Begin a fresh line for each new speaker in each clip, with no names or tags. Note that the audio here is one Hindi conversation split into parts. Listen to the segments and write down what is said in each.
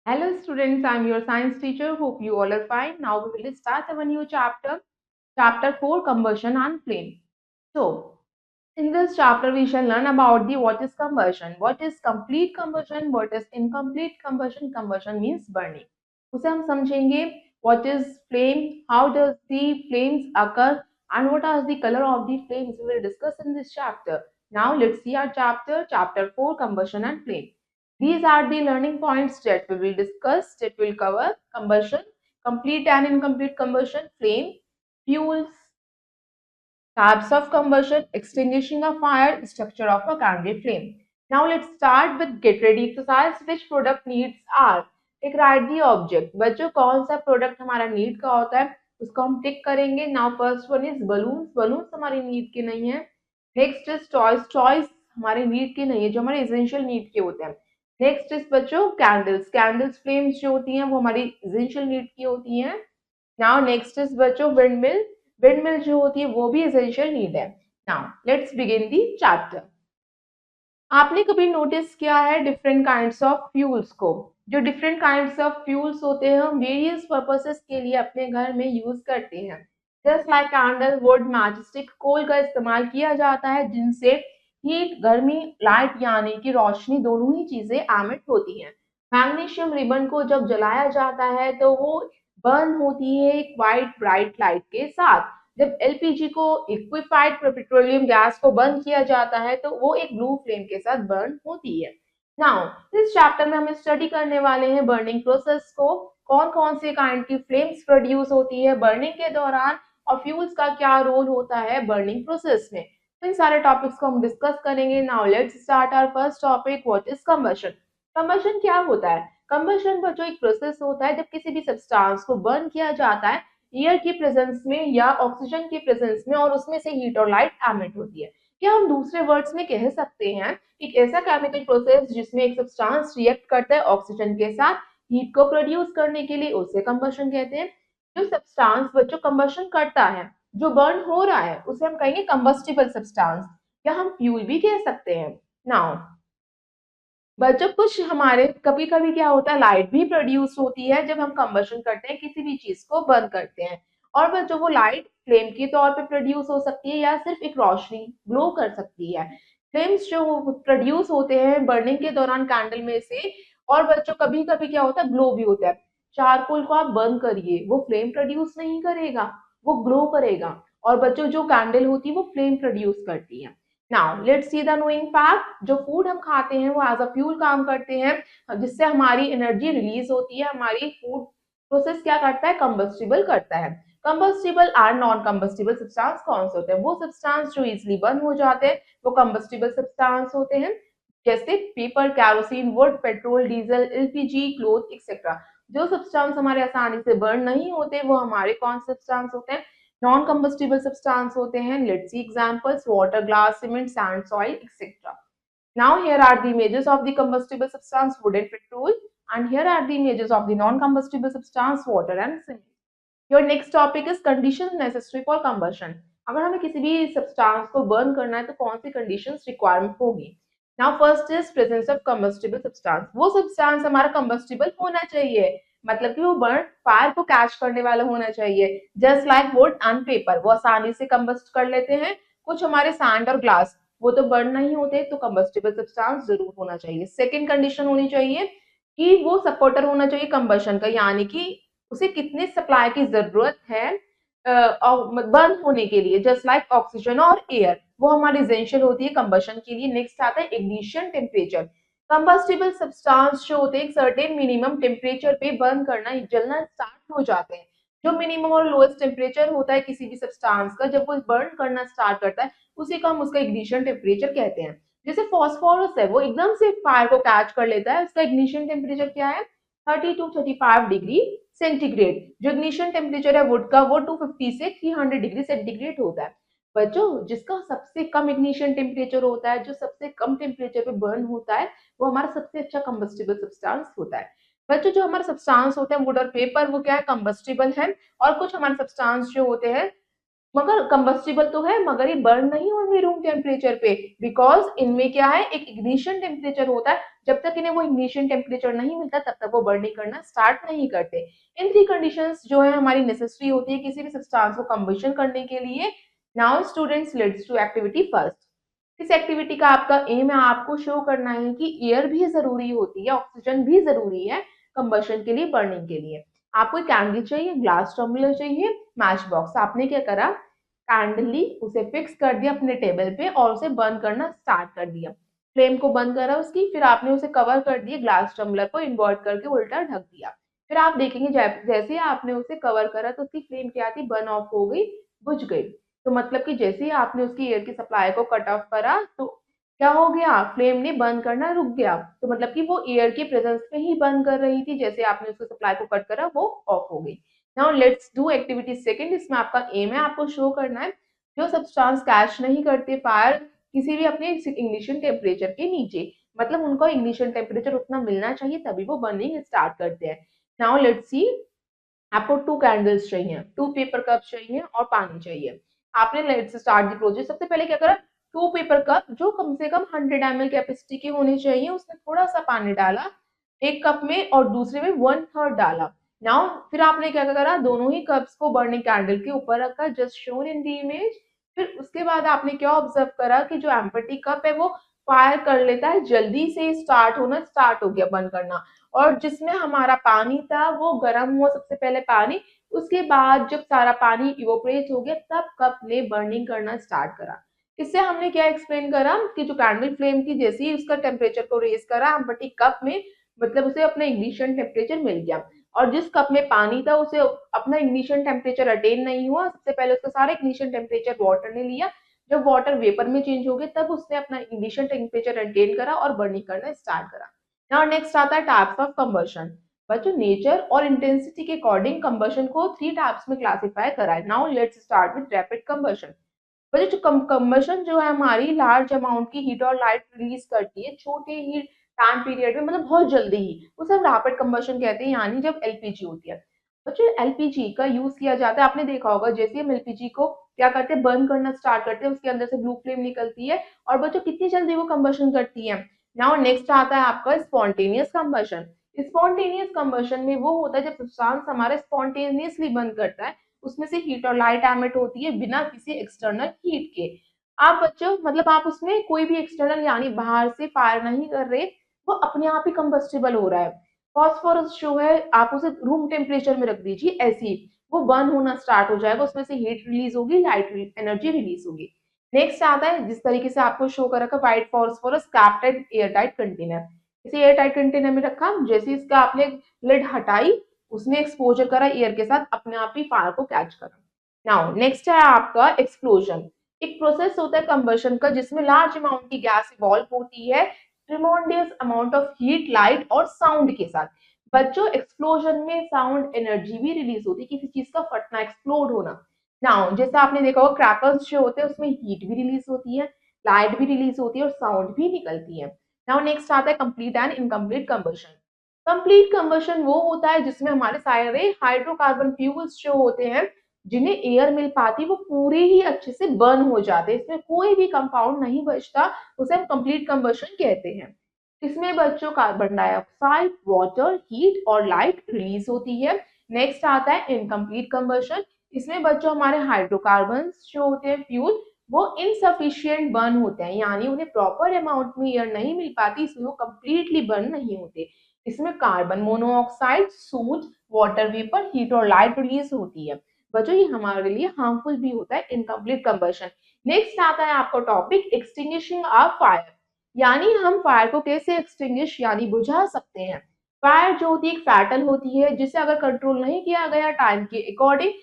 Hello students, I am your science teacher. Hope you all are fine. Now we will start our new chapter, chapter 4, combustion and flame. So, in this chapter we shall learn about the what is combustion, what is complete combustion, what is incomplete combustion. Combustion means burning. उसे हम समझेंगे. What is flame, how does the flames occur, and what are the color of the flames we will discuss in this chapter. Now let's see our chapter 4, combustion and flame. These are the learning points that we will discuss. That will cover combustion, complete and incomplete combustion, flame, fuels, types of combustion, extinguishing a fire, structure of a candle flame. Now let's start with get ready exercise. Which product needs are? Tick right the object. बच्चों कौन सा प्रोडक्ट हमारा नीड का होता है उसको हम टिक करेंगे. Now first one is balloons. Balloons हमारी नीड के नहीं है. Next is toys. टॉयज हमारे नीड के नहीं है, जो हमारे एसेंशियल नीड के होते हैं. नेक्स्ट इज बच्चों कैंडल्स. कैंडल्स फ्लेम्स जो होती हैं वो हमारी एसेंशियल नीड की होती हैं. नाउ नेक्स्ट इज बच्चों विंडमिल. विंडमिल जो होती है वो भी एसेंशियल नीड है. Now let's begin the chapter. आपने कभी नोटिस किया है डिफरेंट काइंड्स ऑफ फ्यूल्स को? जो डिफरेंट काइंड्स ऑफ फ्यूल्स होते हैं हम वेरियस पर्पसेस के लिए अपने घर में यूज करते हैं. Just like candle, wood, match stick, coal का इस्तेमाल किया जाता है जिनसे हीट, गर्मी, लाइट यानी कि रोशनी दोनों ही चीजें एमिट होती हैं. मैग्नीशियम रिबन को जब जलाया जाता है तो वो बर्न होती है एक वाइट ब्राइट लाइट के साथ. जब एलपीजी को, लिक्विफाइड पेट्रोलियम गैस को बर्न किया जाता है तो वो एक ब्लू फ्लेम के साथ बर्न होती है. नाउ इस चैप्टर में हम स्टडी करने वाले हैं बर्निंग प्रोसेस को. कौन कौन से काइंड की फ्लेम्स प्रोड्यूस होती है बर्निंग के दौरान, और फ्यूल्स का क्या रोल होता है बर्निंग प्रोसेस में. तो इन सारे टॉपिक्स को हम डिस्कस करेंगे. Now let's start our first topic, what is combustion. Combustion क्या होता है? कंबशन जो एक प्रोसेस होता है जब किसी भी सब्सटेंस को बर्न किया जाता है एयर की प्रेजेंस में या ऑक्सीजन की प्रेजेंस में, और उसमें से हीट और लाइट एमिट होती है. क्या हम दूसरे वर्ड्स में कह सकते हैं एक ऐसा केमिकल प्रोसेस जिसमें एक सब्सटेंस रिएक्ट करता है ऑक्सीजन के साथ हीट को प्रोड्यूस करने के लिए, उसे कंबशन कहते हैं. जो सब्सटेंस बच्चों कंबशन करता है, जो बर्न हो रहा है, उसे हम कहेंगे कंबस्टिबल सब्सटेंस, या हम फ्यूल भी कह सकते हैं. नाउ बच्चों कुछ हमारे कभी कभी क्या होता है लाइट भी प्रोड्यूस होती है जब हम कंबशन करते हैं, किसी भी चीज को बर्न करते हैं. और बच्चों वो लाइट फ्लेम के तौर पे प्रोड्यूस हो सकती है या सिर्फ एक रोशनी ग्लो कर सकती है. फ्लेम्स जो प्रोड्यूस होते हैं बर्निंग के दौरान कैंडल में से. और बच्चों कभी कभी क्या होता है ग्लो भी होता है. चारकोल को आप बर्न करिए, वो फ्लेम प्रोड्यूस नहीं करेगा, वो ग्लो करेगा. और बच्चों जो कैंडल होती है वो फ्लेम प्रोड्यूस करती है. Now let's see the knowing fact. जो फूड हम खाते हैं वो एज अ फ्यूल काम करते हैं जिससे हमारी एनर्जी रिलीज होती है. हमारी फूड प्रोसेस क्या करता है कंबस्टिबल करता है. Combustible and non combustible substance कौन से होते हैं? वो सब्सटेंस जो इजिली बर्न हो जाते हैं वो कंबस्टिबल सब्सटेंस होते हैं. जैसे paper, kerosene, would, petrol, diesel, LPG, cloth etcetera. जो सब्सटेंस हमारे आसानी से बर्न नहीं होते वो हमारे कौन से सब्सटेंस होते हैं? नॉन कंबस्टिबल सब्सटेंस होते हैं. Let's see examples, water, glass, cement, sand, soil etcetera. Now here are the images of the combustible substance wood and petrol, and here are the images of the non-combustible substance water and cement. Your next topic is conditions necessary for combustion. अगर हमें किसी भी सब्सटेंस को बर्न करना है तो कौन सी कंडीशंस रिक्वायरमेंट होगी? Now first is presence of combustible substance. वो सब्सटेंस हमारा कंबस्टिबल होना चाहिए, मतलब कि वो बर्न फायर को कैच करने वाला होना चाहिए. Just like would and paper, वो आसानी से कंबस्ट कर लेते हैं. कुछ हमारे सैंड और ग्लास वो तो बर्न नहीं होते, तो कंबस्टिबल सब्सटेंस जरूर होना चाहिए. सेकेंड कंडीशन होनी चाहिए कि वो सपोर्टर होना चाहिए कंबशन का, यानी कि उसे कितने सप्लाई की जरूरत है बर्न होने के लिए. जस्ट लाइक ऑक्सीजन और एयर, वो हमारी एसेंशियल होती है कंबशन के लिए. नेक्स्ट आता है इग्निशन टेम्परेचर. कंबस्टिबल सब्सटेंस जो होते हैं एक सर्टेन मिनिमम टेम्परेचर पे बर्न करना जलना स्टार्ट हो जाते हैं. जो मिनिमम और लोएस्ट टेम्परेचर होता है किसी भी सब्सटेंस का जब वो बर्न करना स्टार्ट करता है उसी को हम उसका इग्निशन टेम्परेचर कहते हैं. जैसे फॉस्फोरस है, वो एकदम से फायर को कैच कर लेता है, उसका इग्निशन टेम्परेचर क्या है? 30 to 35 डिग्री सेंटीग्रेड. जो इग्निशन टेम्परेचर है वुड का वो 250 से 300 डिग्री सेंटीग्रेड होता है. बच्चों जिसका सबसे कम इग्निशन टेम्परेचर होता है, जो सबसे कम टेम्परेचर पे बर्न होता है, वो हमारा सबसे अच्छा कंबस्टिबल सब्सटेंस होता है. बच्चों जो हमारे सब्सटेंस होते हैं वुड और पेपर वो क्या है कंबस्टिबल है. और कुछ हमारे सब्सटेंस जो होते हैं मगर कंबस्टिबल तो है, मगर ये बर्न नहीं होंगे रूम टेम्परेचर पे, बिकॉज इनमें क्या है, एक इग्निशन टेम्परेचर होता है। जब तक इन्हें वो इग्निशन टेम्परेचर नहीं मिलता तब तक वो बर्निंग करना स्टार्ट नहीं करते। इन थ्री कंडीशंस जो है हमारी नेसेसरी होती है किसी भी सब्सटेंस को कंबशन करने के लिए। Now students, let's do activity first. इस एक्टिविटी का आपका एम है आपको शो करना है कि एयर भी जरूरी होती है, ऑक्सीजन भी जरूरी है कंबशन के लिए, बर्निंग के लिए। आपको एक कैंडल चाहिए, ग्लास टम्बलर चाहिए, मैच बॉक्स। आपने क्या करा, कैंडली उसे फिक्स कर दिया अपने टेबल पे और उसे बंद करना स्टार्ट कर दिया। फ्लेम को बंद करा उसकी, फिर आपने उसे कवर कर दिया, ग्लास टम्बलर को इन्वर्ट करके उल्टा ढक दिया। फिर आप देखेंगे जैसे ही आपने उसे कवर करा तो उसकी फ्लेम क्या थी, बर्न ऑफ हो गई, बुझ गई। तो मतलब कि जैसे ही आपने उसकी एयर की सप्लाई को कट ऑफ करा तो क्या हो गया, फ्लेम ने बंद करना रुक गया। तो मतलब कि वो एयर के प्रेजेंस में ही बंद कर रही थी, जैसे आपने उसकी सप्लाई को कट करा वो ऑफ हो गई। Now let's do activity second. इसमें आपका एम है आपको शो करना है जो सब्सटेंस कैच नहीं करते फायर किसी भी अपने इग्निशन टेम्परेचर के नीचे, मतलब उनको इग्निशन टेम्परेचर उतना मिलना चाहिए तभी वो बर्निंग स्टार्ट करते हैं। नाउ लेट्स सी, आपको 2 कैंडल्स चाहिए, 2 पेपर कप चाहिए और पानी चाहिए। आपने लेट्स स्टार्ट द प्रोजेक्ट। सबसे पहले क्या करा, 2 पेपर कप जो कम से कम 100 ml कैपेसिटी के होने चाहिए, उसमें थोड़ा सा पानी डाला एक कप में और दूसरे में 1/3 डाला। नाउ फिर आपने क्या करा, दोनों ही कप्स को बर्निंग कैंडल के ऊपर रखा, just shown in the image. फिर उसके बाद आपने क्या ऑब्जर्व करा कि जो एम्प्टी कप है वो फायर कर लेता है, जल्दी से स्टार्ट होना स्टार्ट हो गया, बंद करना। और जिसमें हमारा पानी था वो गर्म हुआ सबसे पहले पानी, उसके बाद जब सारा पानी इवोपरेट हो गया तब कप ने बर्निंग करना स्टार्ट करा। इससे हमने क्या एक्सप्लेन करा कि जो कैंडल फ्लेम थी जैसे ही उसका टेम्परेचर को रेज करा बट कप में, मतलब उसे अपना इग्निशन टेम्परेचर मिल गया। और जिस कप में पानी था उसे अपना इग्निशन टेम्परेचर अटेन नहीं हुआ, सबसे पहले उसका सारा इग्निशन टेम्परेचर वाटर ने लिया। जब वाटर वेपर में चेंज हो गया तब उसने अपना इग्निशन टेम्परेचर अटेन करा और बर्निंग करना स्टार्ट करा। नाउ नेक्स्ट आता है टाइप्स ऑफ कंबशन। बच्चों नेचर और इंटेंसिटी के अकॉर्डिंग कंबशन को 3 टाइप्स में क्लासिफाई करा है। Now let's start with rapid combustion. बच्चों जो कंबशन जो है हमारी लार्ज अमाउंट की हीट और लाइट रिलीज करती है छोटे ही टाइम पीरियड में, मतलब बहुत जल्दी ही, उसे हम रैपिड कंबशन कहते हैं, यानी जब एलपीजी होती है। बच्चों एलपीजी का यूज किया जाता है, आपने देखा होगा जैसे हम एलपीजी को क्या करते हैं, बर्न करना स्टार्ट करते हैं, उसके अंदर से ब्लू फ्लेम निकलती है और बच्चों कितनी जल्दी वो कंबशन करती है। नाउ नेक्स्ट आता है आपका स्पॉन्टेनियस कंबशन। स्पॉन्टेनियस कंबशन में वो होता है जब सब्सटेंस हमारा स्पॉन्टेनियसली बर्न करता है, उसमें से हीट और लाइट एमिट होती है बिना किसी एक्सटर्नल हीट के। आप बच्चों मतलब आप उसमें कोई भी एक्सटर्नल यानी बाहर से फायर नहीं कर रहे, वो अपने आप ही कंबस्टिबल हो रहा है। फॉस्फोरस जो है आप उसे रूम टेम्परेचर में रख दीजिए, ऐसे ही वो बर्न होना स्टार्ट हो जाएगा, उसमें से हीट रिलीज होगी, लाइट एनर्जी रिलीज होगी। नेक्स्ट आता है जिस तरीके से आपको शो कर रखा, white phosphorus capped air tight container. इसे एयर टाइट कंटेनर में रखा, जैसे इसका आपने लिड हटाई, उसने एक्सपोजर करा एयर के साथ, अपने आप ही फायर को कैच करा। नाउ नेक्स्ट है आपका एक्सप्लोजन। एक प्रोसेस होता है कंबशन का जिसमें लार्ज अमाउंट की गैस इवॉल्व होती है ट्रिमोंडियस अमाउंट ऑफ हीट, लाइट और साउंड के साथ। बच्चों एक्सप्लोजन में साउंड एनर्जी भी रिलीज होती है, किसी चीज का फटना, एक्सप्लोड होना। नाउ जैसा आपने देखा होगा क्रैकर्स जो होते हैं उसमें हीट भी रिलीज होती है, लाइट भी रिलीज होती है और साउंड भी निकलती है। नाउ नेक्स्ट आता है complete and incomplete combustion. Complete combustion वो होता है जिसमें हमारे सारे हाइड्रोकार्बन फ्यूल्स जो होते हैं जिन्हें एयर मिल पाती वो पूरे ही अच्छे से बर्न हो जाते हैं, इसमें कोई भी कंपाउंड नहीं बचता, उसे हम कंप्लीट कंबशन कहते हैं। इसमें बच्चों कार्बन डाइऑक्साइड, वाटर, हीट और लाइट रिलीज होती है। नेक्स्ट आता है इनकम्प्लीट कंबशन। इसमें बच्चों हमारे हाइड्रोकार्बन जो होते हैं फ्यूल वो इनसफिशियंट बर्न होते हैं, यानी उन्हें प्रॉपर अमाउंट में एयर नहीं मिल पाती, इसलिए वो कंप्लीटली बर्न नहीं होते। इसमें carbon monoxide, suit, water vapour, heat और लाइट रिलीज होती है। बच्चों ये हमारे लिए हार्मफुल भी होता है इनकम्प्लीट कंबशन। नेक्स्ट आता है आपका टॉपिक एक्सटिंग्विशिंग अ फायर, यानी हम फायर को कैसे एक्सटिंग्विश यानी बुझा सकते हैं। फायर जो होती है एक फैटल होती है जिसे अगर कंट्रोल नहीं किया गया टाइम के अकॉर्डिंग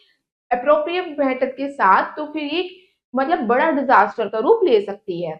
अप्रोप्रिएट मेथड के साथ तो फिर ये मतलब बड़ा डिजास्टर का रूप ले सकती है।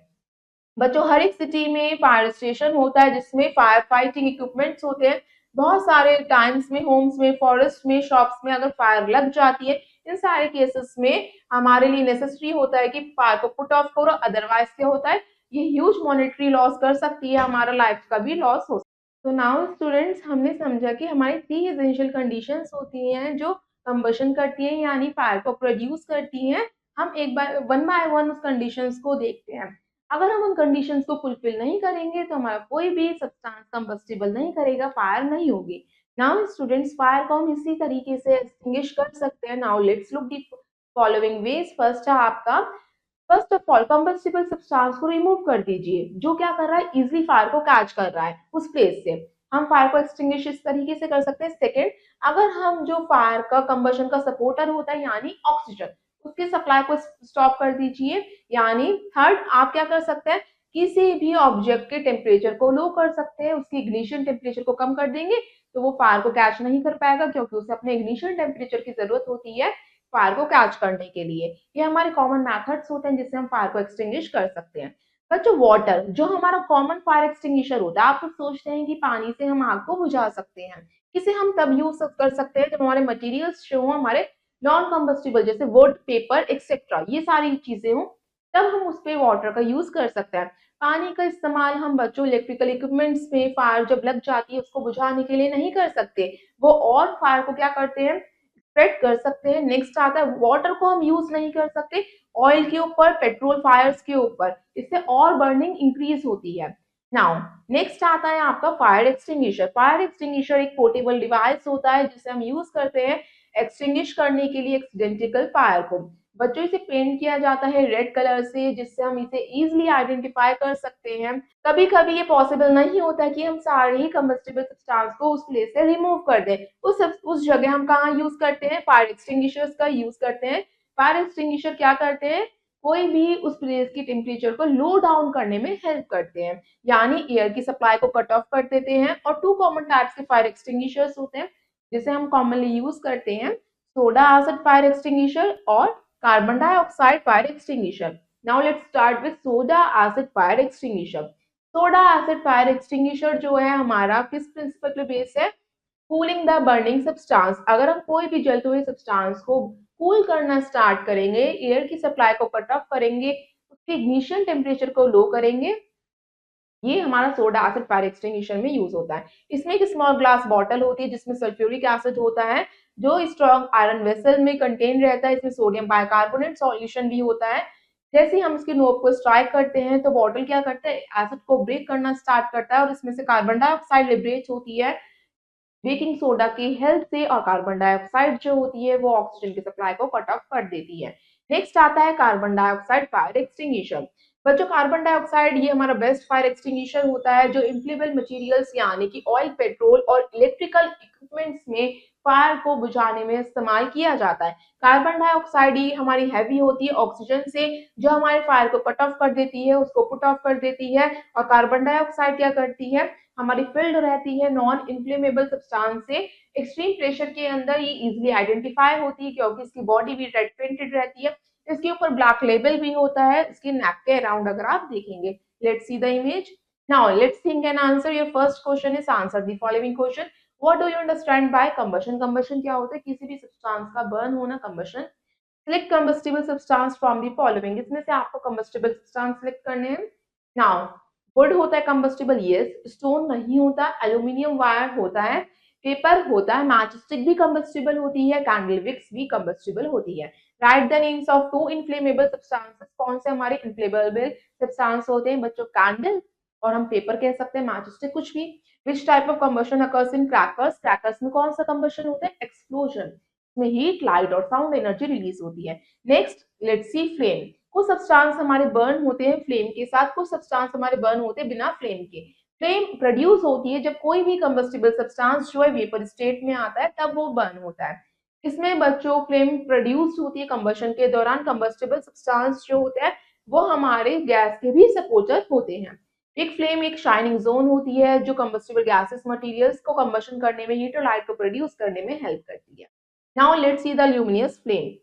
बच्चों हर एक सिटी में फायर स्टेशन होता है जिसमें फायर फाइटिंग इक्विपमेंट्स होते हैं। बहुत सारे टाइम्स में होम्स में, फॉरेस्ट में, शॉप्स में अगर फायर लग जाती है, इन सारे केसेस में हमारे लिए नेसेसरी होता है कि फायर को पुट ऑफ करो, अदरवाइज क्या होता है ये ह्यूज मॉनेटरी लॉस कर सकती है, हमारा लाइफ का भी लॉस हो। तो नाउ स्टूडेंट्स हमने समझा कि हमारी 3 एसेंशियल कंडीशंस होती हैं जो कंबशन करती हैं यानी फायर को प्रोड्यूस करती हैं। हम एक बार वन बाय वन उस कंडीशंस को देखते हैं। अगर हम उन कंडीशंस को फुलफिल नहीं करेंगे तो हमारा कोई भी सब्सटेंस कंबस्टिबल नहीं करेगा, फायर नहीं होगी। नाउ स्टूडेंट्स, फायर को हम इसी तरीके से एक्सटिंग्विश कर सकते हैं। Now let's look the following veg. First है आपका, first of all combustible substance को रिमूव कर दीजिए, जो क्या कर रहा है, इजीली फायर को कैच कर रहा है उस प्लेस से। हम फायर को एक्सटिंग्विश इस तरीके से कर सकते हैं। सेकेंड, अगर हम जो फायर का कंबशन का सपोर्टर होता है यानी ऑक्सीजन, उसके सप्लाई को स्टॉप कर दीजिए। यानी थर्ड, आप क्या कर सकते हैं, किसी भी ऑब्जेक्ट के टेम्परेचर को लो कर सकते हैं, उसकी इग्निशन टेम्परेचर को कम कर देंगे तो वो फायर को कैच नहीं कर पाएगा, क्योंकि उसे अपने इग्निशन टेम्परेचर की जरूरत होती है फायर को कैच करने के लिए। ये हमारे कॉमन मेथड्स होते हैं जिससे हम फायर को एक्सटिंग्विश कर सकते हैं। बच्चों, वाटर जो हमारा कॉमन फायर एक्सटिंग्विशर होता है, आप लोग सोचते हैं कि पानी से हम आग को बुझा सकते हैं, इसे हम तब यूज कर सकते हैं जब हमारे मटेरियल्स जो हो हमारे नॉन कंबस्टिबल, जैसे वुड, पेपर एक्सेट्रा, ये सारी चीजें हो, तब हम उस पे वाटर का यूज कर सकते हैं। पानी का इस्तेमाल हम बच्चों इलेक्ट्रिकल इक्विपमेंट्स में फायर जब लग जाती है उसको बुझाने के लिए नहीं कर सकते, वो और फायर को क्या करते हैं, स्प्रेड कर सकते हैं। नेक्स्ट आता है, वाटर को हम यूज नहीं कर सकते ऑयल के ऊपर, पेट्रोल फायर्स के ऊपर, इससे और बर्निंग इंक्रीज होती है। नाउ नेक्स्ट आता है आपका फायर एक्सटिंग्विशर। फायर एक्सटिंग्विशर एक पोर्टेबल डिवाइस होता है जिसे हम यूज करते हैं एक्सटिंग्विश करने के लिए एक्सीडेंटल फायर को। बच्चों, इसे पेंट किया जाता है रेड कलर से, जिससे हम इसे इजीली आइडेंटिफाई कर सकते हैं। कभी कभी ये पॉसिबल नहीं होता कि हम सारे ही कंबस्टिबल सब्सटेंस को उस प्लेस से रिमूव कर दें, उस जगह हम कहाँ यूज करते हैं, फायर एक्सटिंग्विशर्स का यूज करते हैं। फायर एक्सटिंग्विशर क्या करते हैं, कोई भी उस प्लेस की टेम्परेचर को लो डाउन करने में हेल्प करते हैं, यानी एयर की सप्लाई को कट ऑफ कर देते हैं। और टू कॉमन टाइप्स के फायर एक्सटिंग्विशर्स होते हैं जिसे हम कॉमनली यूज करते हैं, सोडा एसिड फायर एक्सटिंग्विशर और carbon dioxide fire extinguisher. Now let's start with soda acid fire extinguisher. Soda acid fire extinguisher जो है हमारा किस प्रिंसिपल पे बेस है, कूलिंग द बर्निंग सब्सटेंस। अगर हम कोई भी जलते हुए सब्सटेंस को कूल करना स्टार्ट करेंगे, एयर की सप्लाई को कट ऑफ करेंगे, उसके इग्निशन टेम्परेचर को लो करेंगे, ये हमारा सोडा एसिड फायर एक्सटिंग्विशर में यूज होता है। इसमें एक स्मॉल ग्लास बॉटल होती है जिसमें सल्फ्यूरिक एसिड होता है जो स्ट्रॉन्ग आयरन वेसल में कंटेन रहता है। इसमें सोडियम बाइकार्बोनेट सॉल्यूशन भी होता है। जैसे ही हम इसके नोब को स्ट्राइक करते हैं तो बॉटल क्या करता है, एसिड को ब्रेक करना स्टार्ट करता है और इसमें से कार्बन डाइऑक्साइड लिबरेट होती है बेकिंग सोडा की हेल्प से, और कार्बन डाइऑक्साइड जो होती है वो ऑक्सीजन की सप्लाई को कट ऑफ कर देती है। नेक्स्ट आता है कार्बन डाइऑक्साइड फायर एक्सटिंग्विशर। बच्चों, कार्बन डाइऑक्साइड ये हमारा बेस्ट फायर एक्सटिंग्विशर होता है जो इम्फ्लेमेबल मटेरियल्स यानी कि ऑयल, पेट्रोल और इलेक्ट्रिकल इक्विपमेंट्स में फायर को बुझाने में इस्तेमाल किया जाता है। कार्बन डाइऑक्साइड ये हमारी हैवी होती है ऑक्सीजन से, जो हमारे फायर को कट ऑफ कर देती है, उसको पुट ऑफ कर देती है। और कार्बन डाइऑक्साइड क्या करती है, हमारी फिल्ड रहती है नॉन इन्फ्लेमेबल सब्सटेंस से। एक्सट्रीम प्रेशर के अंदर ये इजीली आइडेंटिफाई होती है क्योंकि इसकी बॉडी भी रेड पेंटेड रहती है। इसके ऊपर ब्लैक लेबल भी होता है इसके नेक के अराउंड, अगर आप देखेंगे। Let's see the image. Now let's think and answer your first question is answer the following question. What do you understand by combustion. Combustion क्या होता है, किसी भी सब्सटेंस का बर्न होना, combustion. Select combustible substance from the following, इसमें से आपको कंबस्टिबल सब्सटेंस सिलेक्ट करने हैं। नाउ वुड होता है कंबस्टिबल, यस। स्टोन नहीं होता, एल्यूमिनियम वायर होता है, पेपर होता है, मैचस्टिक भी कंबस्टिबल होती है, कैंडल विक्स भी कंबस्टिबल होती है। Write the names of two inflammable substances. कौन से हमारे इनफ्लेमेबल सब्सटेंस होते हैं बच्चों, कैंडल, और हम पेपर कह सकते हैं, मैचस्टिक कुछ भी। Which type of combustion occurs in crackers. Crackers में कौन सा कंबशन होता है, एक्सप्लोजन, इसमें हीट, लाइट और साउंड एनर्जी रिलीज होती है। Next let's see flame. कुछ सब्सटेंस हमारे बर्न होते हैं फ्लेम के साथ, कुछ सब्सटेंस हमारे बर्न होते हैं बिना फ्लेम के। फ्लेम प्रोड्यूस होती है जब कोई भी कंबस्टिबल सब्सटेंस जो है वेपर स्टेट में आता है, तब वो बर्न होता है। इसमें बच्चों फ्लेम प्रोड्यूस होती है कंबशन के दौरान। कंबस्टिबल सब्सटेंस जो होते हैं वो हमारे गैस के भी सपोर्टर होते हैं। एक फ्लेम एक शाइनिंग जोन होती है जो कंबस्टिबल गैसेस मटेरियल्स को कंबशन करने में, हीट और लाइट को प्रोड्यूस करने में हेल्प करती है। Now let's see the luminous flame.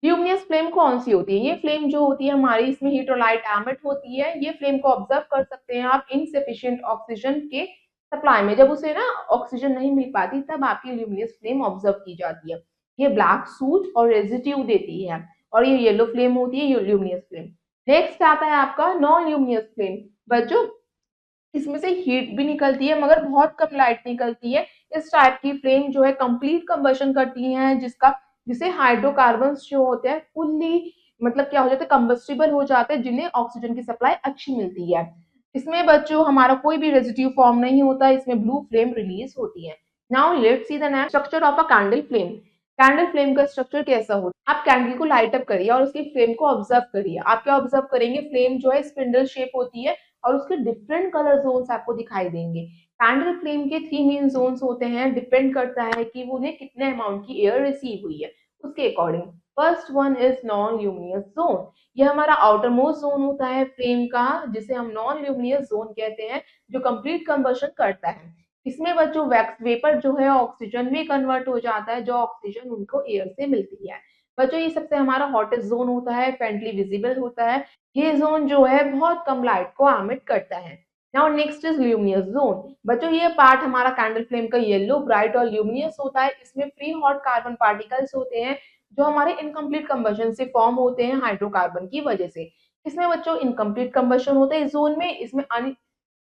Luminous flame कौन सी होती है, ये फ्लेम जो होती है हमारी, इसमें हीट और लाइट एमिट होती है। ये फ्लेम को ऑब्जर्व कर सकते हैं आप इनसफिशिएंट ऑक्सीजन के सप्लाई में, जब उसे ना ऑक्सीजन नहीं मिल पाती तब आपकी ल्यूमिनस फ्लेम ऑब्जर्व की जाती है। ये ब्लैक सूट और रेजिड्यू देती है। और ये येलो फ्लेम होती है, ये ल्यूमिनस फ्लेम। नेक्स्ट आता है आपका नॉन ल्यूमिनस फ्लेम। बच्चों, इसमें से हीट भी निकलती है मगर बहुत कम लाइट निकलती है। इस टाइप की फ्लेम जो है कंप्लीट कंबशन करती है, जिसे हाइड्रोकार्बन्स जो होते हैं फुल्ली मतलब क्या हो जाते हैं, कंबस्टिबल हो जाते हैं, जिन्हें ऑक्सीजन की सप्लाई अच्छी मिलती है। इसमें बच्चों हमारा कोई भी रेजिड्यू फॉर्म नहीं होता, इसमें ब्लू फ्लेम रिलीज होती है। Now let's see the next structure of a candle flame. Candle flame का स्ट्रक्चर कैसा होता है? आप कैंडल को लाइट अप करिए और उसकी फ्लेम को ऑब्जर्व करिए। आप क्या ऑब्जर्व करेंगे? फ्लेम जो है स्पिंडल शेप होती है और उसके डिफरेंट कलर जोन्स आपको दिखाई देंगे। कैंडल फ्लेम के 3 मेन जोन्स होते हैं, डिपेंड करता है कि वो उन्हें कितने अमाउंट की एयर रिसीव हुई है उसके according. First one is non luminous zone. ये हमारा आउटर मोस्ट जोन होता है फ्लेम का, जिसे हम नॉन ल्यूमिनियस जोन कहते हैं, जो कंप्लीट कंबशन करता है। इसमें बच्चों वैक्स वेपर जो है ऑक्सीजन में कन्वर्ट हो जाता है, जो ऑक्सीजन उनको एयर से मिलती है। बच्चों ये सबसे हमारा हॉटेस्ट जोन होता है, फेंटली विजिबल होता है। ये जोन जो है बहुत कम लाइट को एमिट करता है। Now next is luminous zone. बच्चों ये पार्ट हमारा कैंडल फ्लेम का येलो, ब्राइट और ल्यूमिनियस होता है। इसमें फ्री हॉट कार्बन पार्टिकल्स होते हैं, जो हमारे इनकम्प्लीट कंबशन से फॉर्म होते हैं हाइड्रोकार्बन की वजह से। इसमें बच्चों इनकम्प्लीट कंबशन होता है इस जोन में। इसमें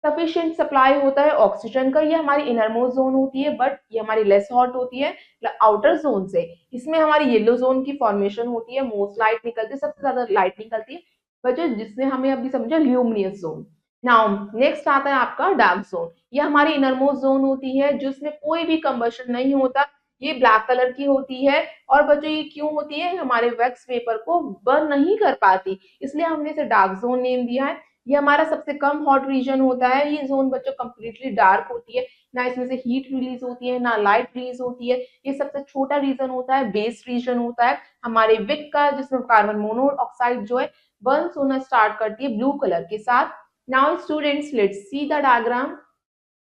सफिशिएंट सप्लाई होता है ऑक्सीजन का। ये हमारी इनर मोस्ट जोन होती है, बट ये हमारी लेस हॉट होती है आउटर जोन से। इसमें हमारी येलो जोन की फॉर्मेशन होती है, मोस्ट लाइट निकलती है, सबसे ज्यादा लाइट निकलती है बच्चों, जिसने हमें अभी समझा ल्यूमिनियस जोन। नाउ नेक्स्ट आता है आपका डार्क जोन। ये हमारी इनर मोस्ट जोन होती है, जिसमें कोई भी कंबशन नहीं होता। ये ब्लैक कलर की होती है। और बच्चों ये क्यों होती है? हमारे वैक्स वेपर को बर्न नहीं कर पाती, इसलिए हमने इसे डार्क जोन नेम दिया है। ये हमारा सबसे कम हॉट रीजन होता है। ये जोन बच्चों कंप्लीटली डार्क होती है, ना इसमें से हीट रिलीज होती है ना लाइट रिलीज होती है। ये सबसे छोटा रीजन होता है, बेस रीजन होता है हमारे विक का, जिसमें कार्बन मोनोऑक्साइड जो है बर्न होना स्टार्ट करती है ब्लू कलर के साथ। Now students let's see the diagram.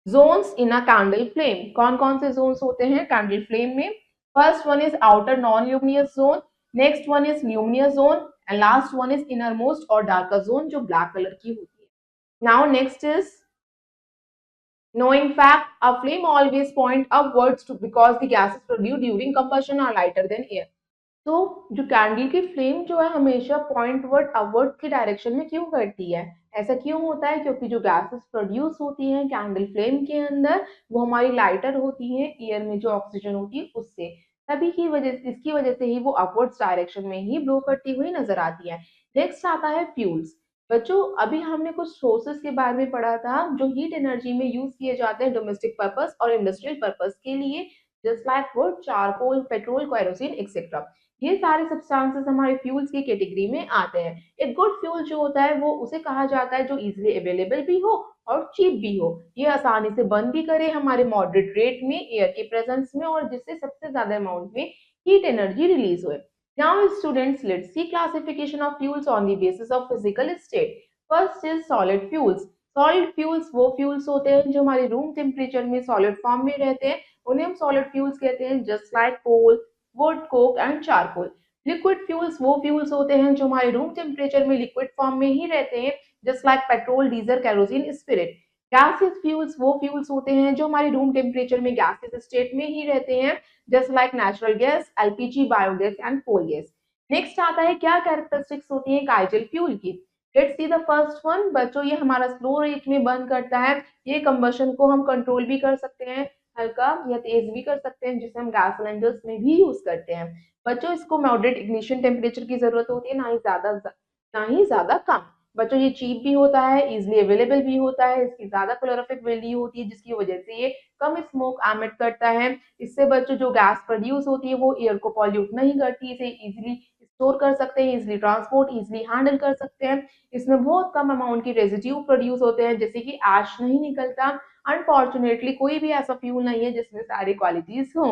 Zones in a candle flame. कौन कौन से जोन्स होते हैं कैंडल फ्लेम में? First one is outer non luminous zone, next one is luminous zone, and last one is inner most और डार्कर जोन, जो ब्लैक कलर की होती है। Now next is knowing fact, a flame always point upwards to because the gases produced during combustion are lighter than air. तो जो कैंडल की फ्लेम जो है हमेशा पॉइंट वर्ड अपवर्ड की डायरेक्शन में क्यों करती है? ऐसा क्यों होता है? क्योंकि जो गैसेस प्रोड्यूस होती हैं कैंडल फ्लेम के अंदर, वो हमारी लाइटर होती है एयर में जो ऑक्सीजन होती है उससे। तभी की वजह इसकी वजह से ही वो अपवर्ड्स डायरेक्शन में ही ब्लो करती हुई नजर आती है। नेक्स्ट आता है फ्यूल्स। बच्चों अभी हमने कुछ सोर्सेस के बारे में पढ़ा था जो हीट एनर्जी में यूज किए जाते हैं डोमेस्टिक पर्पस और इंडस्ट्रियल पर्पस के लिए, just like would, charcoal, petrol, kerosene etcetera. ये सारे सब्सटेंसेस हमारे फ्यूल्स की कैटेगरी में आते हैं। एक गुड फ्यूल जो होता है वो उसे कहा जाता है जो इजीली अवेलेबल भी हो और चीप भी हो। ये आसानी से बर्न भी करे हमारे मॉडरेट रेट में एयर के प्रेजेंस में, और जिससे सबसे ज्यादा अमाउंट में हीट एनर्जी रिलीज हुए। Now students let's see classification of fuels on the basis of physical state. First is solid fuels. Solid fuels वो फ्यूल्स होते हैं जो हमारे रूम टेम्परेचर में सॉलिड फॉर्म में रहते हैं, उन्हें हम सॉलिड फ्यूल्स कहते हैं, just like coal, wood, coke and charcoal. Liquid fuels वो फ्यूल्स होते हैं जो हमारे रूम टेम्परेचर में लिक्विड फॉर्म में ही रहते हैं, just like petrol, diesel, kerosene, spirit. Gases fuels वो फ्यूल्स होते हैं जो हमारे रूम टेम्परेचर में गैसेस स्टेट में ही रहते हैं, just like natural gas, LPG, biogas and coal gas. Next आता है क्या कैरेक्टरिस्टिक्स होती है आइडियल फ्यूल की। Let's see the first one. बच्चों ये हमारा स्लो रेट में बर्न करता है। ये कंबशन को हम कंट्रोल भी कर सकते हैं, हल्का या तेज भी कर सकते हैं, जिसे हम गैस सिलेंडर्स में भी यूज करते हैं। बच्चों इसको मॉडरेट इग्निशन टेम्परेचर की जरूरत होती है, ना ही ज्यादा कम। बच्चों ये चीप भी होता है, इजिली अवेलेबल भी होता है, इसकी ज्यादा कैलोरीफिक वैल्यू होती है, जिसकी वजह से ये कम स्मोक एमिट करता है। इससे बच्चों जो गैस प्रोड्यूस होती है वो एयर को पॉल्यूट नहीं करती, इसे इजिली स्टोर कर सकते हैं, इजिली ट्रांसपोर्ट, इजिली हैंडल कर सकते हैं। इसमें बहुत कम अमाउंट की रेजिड्यू प्रोड्यूस होते हैं, जैसे कि ऐश नहीं निकलता। अनफॉर्चुनेटली कोई भी ऐसा फ्यूल नहीं है जिसमें सारी क्वालिटीज हो,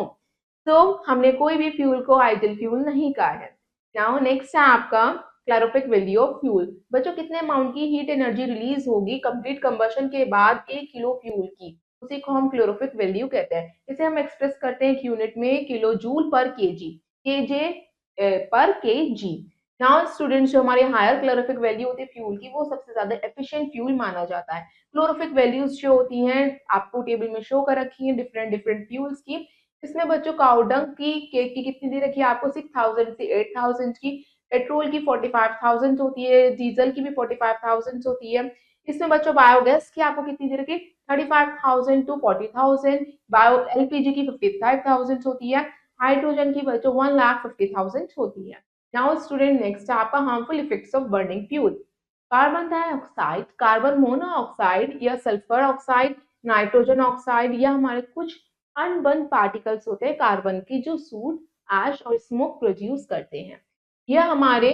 तो हमने कोई भी फ्यूल को आइडियल फ्यूल नहीं कहा है। नाउ नेक्स्ट है आपका क्लोरोफिक वैल्यू ऑफ फ्यूल। बच्चों कितने अमाउंट की हीट एनर्जी रिलीज होगी कंप्लीट कंबशन के बाद 1 किलो फ्यूल की, उसी को हम क्लोरोफिक वैल्यू कहते हैं। इसे हम एक्सप्रेस करते हैं यूनिट में किलो जूल पर केजी, केजे पर केजी। नाउ स्टूडेंट्स जो हमारे हायर क्लोरोफिक वैल्यू होती है फ्यूल की, वो सबसे ज्यादा एफिशिएंट फ्यूल माना जाता है। क्लोरोफिक वैल्यूज जो होती हैं आपको टेबल में शो कर रखी है डिफरेंट डिफरेंट फ्यूल्स की। इसमें बच्चों काउडंग की केक की कितनी दे रखी है आपको? 6000 से 8000 की। पेट्रोल की 45,000 होती है, डीजल की भी 45,000 होती है। इसमें बच्चों बायोगैस की आपको कितनी दे रखी है? 35,000 टू 40,000। बायो एलपीजी की 55,000 होती है। हाइड्रोजन की बच्चों 1,50,000 होती है। नाउ स्टूडेंट नेक्स्ट है आपका harmful effects of burning fuel. Carbon dioxide, carbon monoxide या सल्फर ऑक्साइड, नाइट्रोजन ऑक्साइड या हमारे कुछ अनबर्न पार्टिकल्स होते हैं कार्बन की जो सूट, ऐश और स्मोक प्रोड्यूस करते हैं। यह हमारे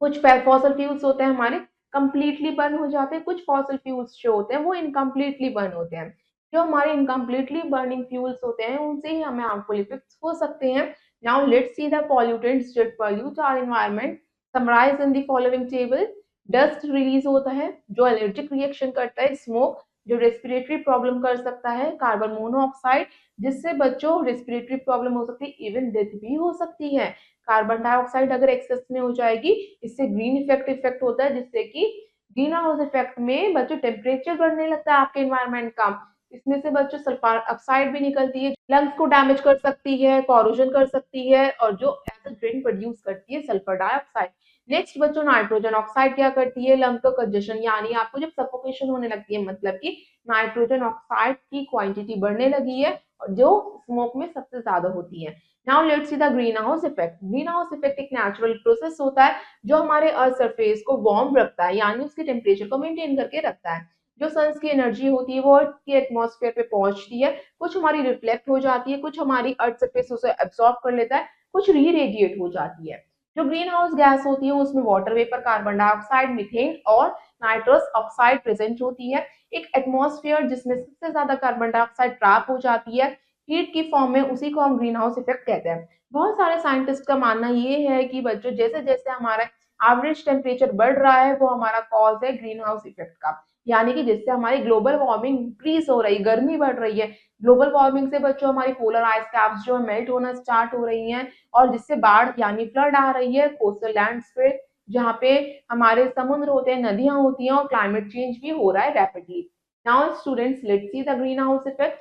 कुछ फॉसल फ्यूल्स होते हैं हमारे कंप्लीटली बर्न हो जाते हैं, कुछ फॉसल फ्यूल्स जो होते हैं वो इनकम्प्लीटली बर्न होते हैं। जो हमारे इनकम्प्लीटली बर्निंग फ्यूल्स होते हैं उनसे ही हमें हार्मफुल इफेक्ट्स हो सकते हैं। Now let's see the pollutants that pollute our environment, summarise in the following table. Dust release होता है जो एलर्जिक रिएक्शन करता है, स्मोक जो रेस्पिरेटरी प्रॉब्लम कर सकता है, कार्बन मोनोऑक्साइड जिससे बच्चों रेस्पिरेटरी प्रॉब्लम हो सकती है, इवन डेथ भी हो सकती है। कार्बन डाइऑक्साइड अगर एक्सेस में हो जाएगी इससे ग्रीन इफेक्ट होता है जिससे कि ग्रीन हाउस इफेक्ट में बच्चों टेम्परेचर बढ़ने लगता है आपके एनवायरनमेंट का। इसमें से बच्चों सल्फर ऑक्साइड भी निकलती है, लंग्स को डैमेज कर सकती है, कॉरोजन कर सकती है और जो एसिड रेन प्रोड्यूस करती है सल्फर डाइऑक्साइड। नेक्स्ट बच्चों नाइट्रोजन ऑक्साइड क्या करती है, लंग का कंजेशन यानी आपको जब सफोकेशन होने लगती है मतलब कि नाइट्रोजन ऑक्साइड की क्वांटिटी बढ़ने लगी है और जो स्मोक में सबसे ज्यादा होती है। Now let's see the green house effect. Green house effect एक नेचुरल प्रोसेस होता है जो हमारे अर्थ सरफेस को वार्म रखता है यानी उसके टेम्परेचर को मेंटेन करके रखता है। जो सन्स की एनर्जी होती है वो अर्थ के एटमॉस्फेयर पे पहुंचती है, कुछ हमारी रिफ्लेक्ट हो जाती है, कुछ हमारी अर्थ सरफेस उसे एब्सॉर्ब कर लेता है, कुछ री रेडिएट हो जाती है। जो ग्रीन हाउस गैस होती है उसमें water vapour, carbon dioxide, methane और नाइट्रस ऑक्साइड प्रेजेंट होती है। एक एटमॉस्फेयर जिसमें सबसे ज्यादा कार्बन डाइऑक्साइड ट्रैप हो जाती है हीट की फॉर्म में, उसी को हम ग्रीन हाउस इफेक्ट कहते हैं। बहुत सारे साइंटिस्ट का मानना ये है कि बच्चों जैसे जैसे हमारा एवरेज टेम्परेचर बढ़ रहा है वो हमारा कॉज है ग्रीन हाउस इफेक्ट का, यानी कि जिससे हमारी ग्लोबल वार्मिंग इंक्रीज हो रही है, गर्मी बढ़ रही है। ग्लोबल वार्मिंग से बच्चों हमारी पोलर आइस कैप्स जो है मेल्ट होना स्टार्ट हो रही हैं और जिससे बाढ़ यानी फ्लड आ रही है कोस्टल लैंड्स पे जहाँ पे हमारे समुद्र होते हैं, नदियां होती हैं और क्लाइमेट चेंज भी हो रहा है rapidly. Now students let's see the green house effect.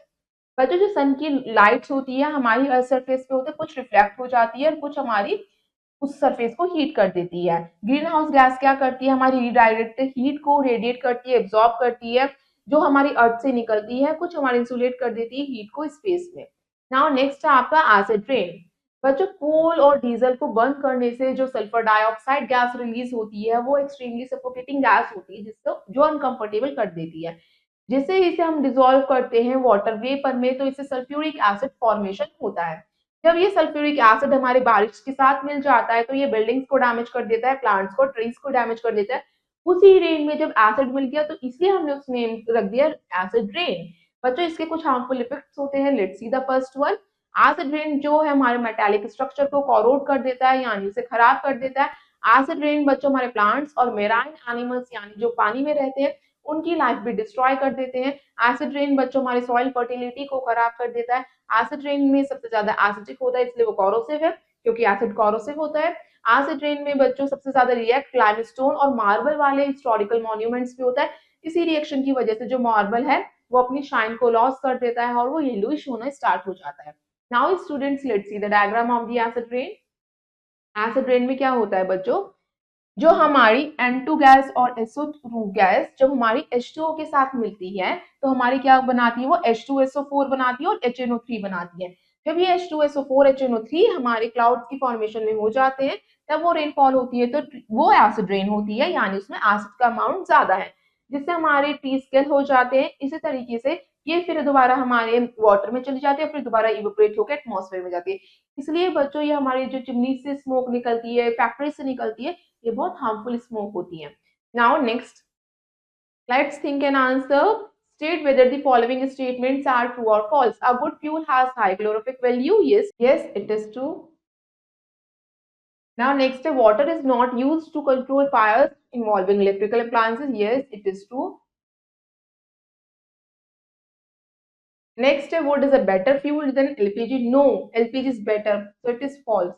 बच्चों जो सन की लाइट्स होती है हमारी अर्थ सरफेस पे होते हैं, कुछ रिफ्लेक्ट हो जाती है और कुछ हमारी उस सरफेस को हीट कर देती है। ग्रीन हाउस गैस क्या करती है, हमारी रिडायरेक्ट हीट को रेडिएट करती है, एब्जॉर्ब करती है जो हमारी अर्थ से निकलती है, कुछ हमारी इंसुलेट कर देती है हीट को स्पेस में। नाउ नेक्स्ट है आपका एसिड रेन। बच्चों कोल और डीजल को बर्न करने से जो सल्फर डाइऑक्साइड गैस रिलीज होती है वो एक्सट्रीमली सफोकेटिंग गैस होती है जिसको जो अनकंफर्टेबल कर देती है। जैसे इसे हम डिसॉल्व करते हैं वाटर वेपर में तो इससे सल्फ्यूरिक एसिड फॉर्मेशन होता है। जब ये सल्फ्यूरिक एसिड हमारे बारिश के साथ मिल जाता है तो ये बिल्डिंग्स को डैमेज कर देता है, प्लांट्स को, ट्रीज को डैमेज कर देता है। उसी रेन में जब एसिड मिल गया तो इसलिए हमने उस नेम रख दिया एसिड रेन। बच्चों इसके कुछ हार्मफुल इफेक्ट्स होते हैं, let's see the first one. Acid rain जो है हमारे मेटालिक स्ट्रक्चर को कोरोड कर देता है यानी उसे खराब कर देता है। एसिड रेन बच्चों हमारे प्लांट्स और मेराइन एनिमल्स यानी जो पानी में रहते हैं उनकी लाइफ भी डिस्ट्रॉय कर देते हैं। एसिड रेन बच्चों हमारे सॉइल फर्टिलिटी को खराब कर देता है। एसिड रेन में सबसे ज्यादा एसिडिक होता है इसलिए वो कॉरोसिव है क्योंकि एसिड कॉरोसिव होता है। एसिड रेन में बच्चों सबसे ज्यादा रिएक्ट लाइमस्टोन और मार्बल वाले हिस्टोरिकल मॉन्यूमेंट्स भी होता है। इसी रिएक्शन की वजह से जो मार्बल है वो अपनी शाइन को लॉस कर देता है और वो येलोइश होना स्टार्ट हो जाता है। Now students let's see the diagram of the acid rain. Acid rain में क्या होता है बच्चों, जो हमारी N2 गैस और SO2 गैस जब हमारी H2O के साथ मिलती है तो हमारी क्या बनाती है, वो H2SO4 बनाती है और HNO3 बनाती है। जब ये H2SO4 HNO3 हमारे क्लाउड की फॉर्मेशन में हो जाते हैं तब वो रेनफॉल होती है तो वो एसिड रेन होती है यानी उसमें एसिड का अमाउंट ज्यादा है जिससे हमारे ट्री स्केल हो जाते हैं। इसी तरीके से ये फिर दोबारा हमारे वाटर में चली जाती है फिर दोबारा इवेपोरेट होकर एटमॉस्फेयर में जाती है। इसलिए बच्चों ये हमारी जो चिमनी से स्मोक निकलती है, फैक्ट्री से निकलती है, ये बहुत हार्मफुल स्मोक होती है। Now next let's think and answer. State whether the following statements are true or false. A good fuel has high calorific value. Yes, yes, it is true. Now next, water is not used to control fires involving electrical appliances. Yes, it is true. Next, what is a better fuel than LPG? No, LPG is better, so it is false.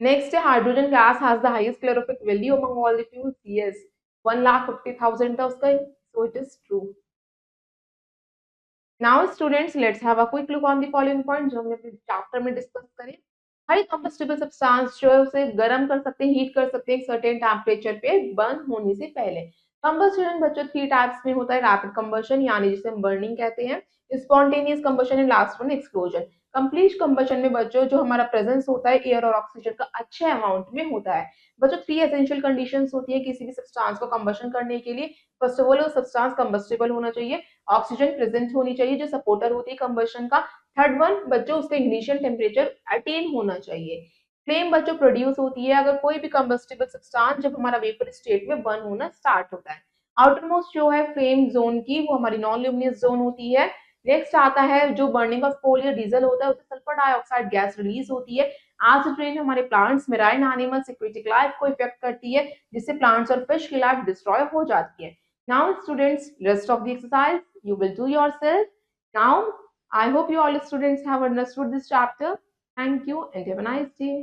Next, hydrogen gas has the highest calorific value among all the fuels. Yes, 1,50,000 था उसका, so it is true. Now students, let's have a quick look on the following points जो हमने अपने चैप्टर में डिस्कस करें। हर एक कंबस्टिबल सब्सटेंस जो है उसे गर्म कर सकते हैं, हीट कर सकते हैं सर्टेन टेम्परेचर पे बर्न होने से पहले। कंबस्शन बच्चों 3 टाइप्स में होता है, रैपिड कंबशन यानी जिसे हम बर्निंग कहते हैं, spontaneous combustion and last one explosion. Complete combustion में बच्चों जो हमारा प्रेजेंस होता है एयर और ऑक्सीजन का अच्छे अमाउंट में होता है। बच्चों 3 एसेंशियल कंडीशंस होती है किसी भी सब्सटेंस को कंबशन करने के लिए। फर्स्ट ऑफ ऑल वो सब्सटेंस कंबस्टिबल होना चाहिए, ऑक्सीजन प्रेजेंट होनी चाहिए जो सपोर्टर होती है कंबशन का। थर्ड वन बच्चों उसका इग्निशन टेम्परेचर अटेन होना चाहिए। फ्लेम बच्चों प्रोड्यूस होती है अगर कोई भी कंबस्टिबल सब्सटेंस जब हमारा वेपर स्टेट में बर्न होना स्टार्ट होता है। आउटर मोस्ट जो है फ्लेम जोन की वो हमारी नॉन ल्यूमिनस जोन होती है। नेक्स्ट आता है जो बर्निंग ऑफ कोल या डीजल होता है उससे सल्फर डाइऑक्साइड गैस रिलीज होती है। एसिड रेन हमारे plants marine animals aquatic life को इफेक्ट करती है जिससे प्लांट्स और फिश की लाइफ डिस्ट्रॉय हो जाती है। Now students rest of the exercise you will do yourself. Now, I hope you all students have understood this chapter. Thank you and have a nice day.